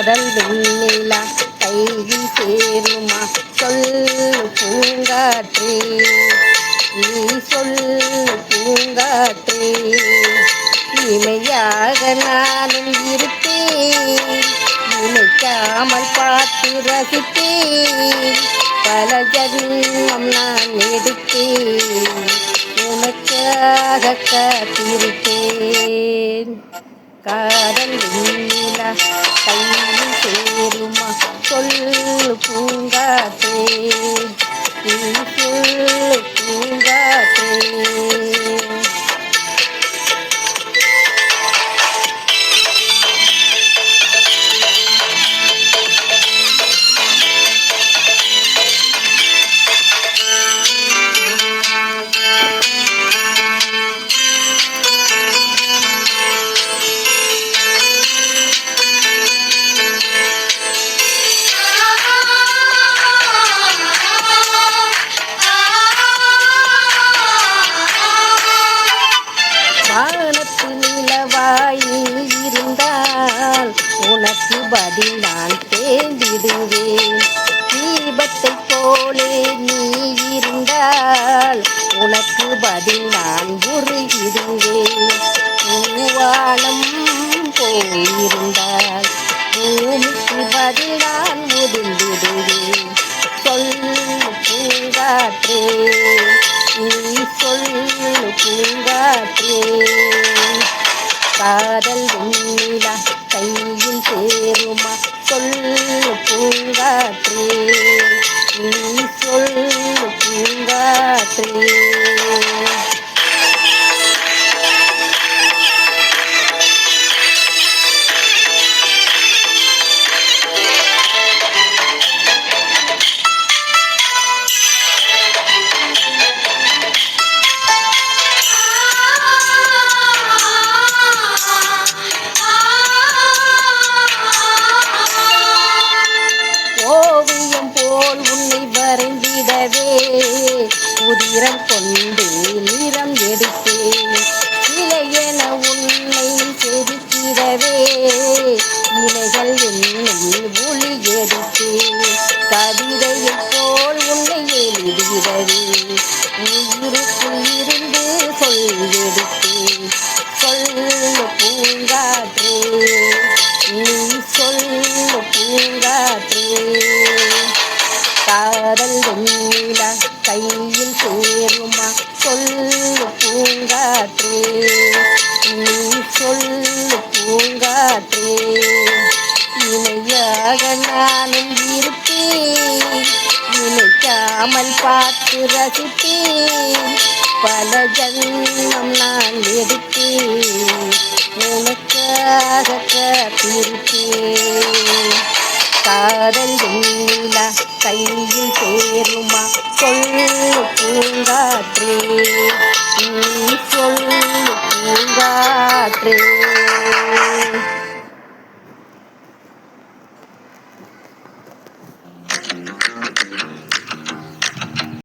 காதல் வெண்ணிலா கையில் சேருமா சொல்லு பூங்காற்றே நீ சொல்லு பூங்காற்றே இமையாக நானும் இருப்பேன் நினைக்காமல் பார்த்து ரசிப்பேன் பல ஜன்மம் நான் எடுத்தேன் உனக்காக காத்திருப்பேன் காதல் வெண்ணிலா கையில் சேருமா சொல்லு பூங்காற்றே நீ சொல்லு பூங்காற்றே வானத்து நிலவாய் நீ இருந்தால் உனக்கு பதில் நான் தேர்ந்திடுவேன் தீபத்தை போலே நீ இருந்தால் உனக்கு பதில் நான் உருகிடுவேன் பூவானம் போயிருந்தால் பூமிக்கு பதில் நான் முதிர்ந்திடுவேன் சொல்லு பூங்காற்றே நீ சொல்லு பூங்காற்றே காதல் வெண்ணிலா கையில் சேருமா சொல்லு பூங்காற்றே நீ சொல்லு பூங்காற்றே ஓவியம் போல் உன்னை வரைந்திடவே உதிரம் கொண்டு நிறம் எடுத்தேன் சிலையென உன்னை செதுக்கிடவே இலைகள் என்னும் ஒளி எடுத்தேன் கவிதையைப் போல் உன்னை எழுதிடவே உயிருக்குள் இருந்து சொல்லெடுத்தேன் சொல்லு பூங்காற்றே நீ சொல்லு பூங்காற்றே காதல் வெண்ணிலா கையில் சேருமா சொல்லு பூங்காற்றே நீ சொல்லு பூங்காற்றே இணையாக நானும் இருப்பேன் நினைக்காமல் பார்த்து ரசிப்பேன் பல ஜன்மம் நான் எடுத்தேன் உனக்காக காத்திருப்பேன் காதல் வெண்ணிலா கையில் சேருமா சொல்லு பூங்காற்றே நீ சொல்லு பூங்காற்றே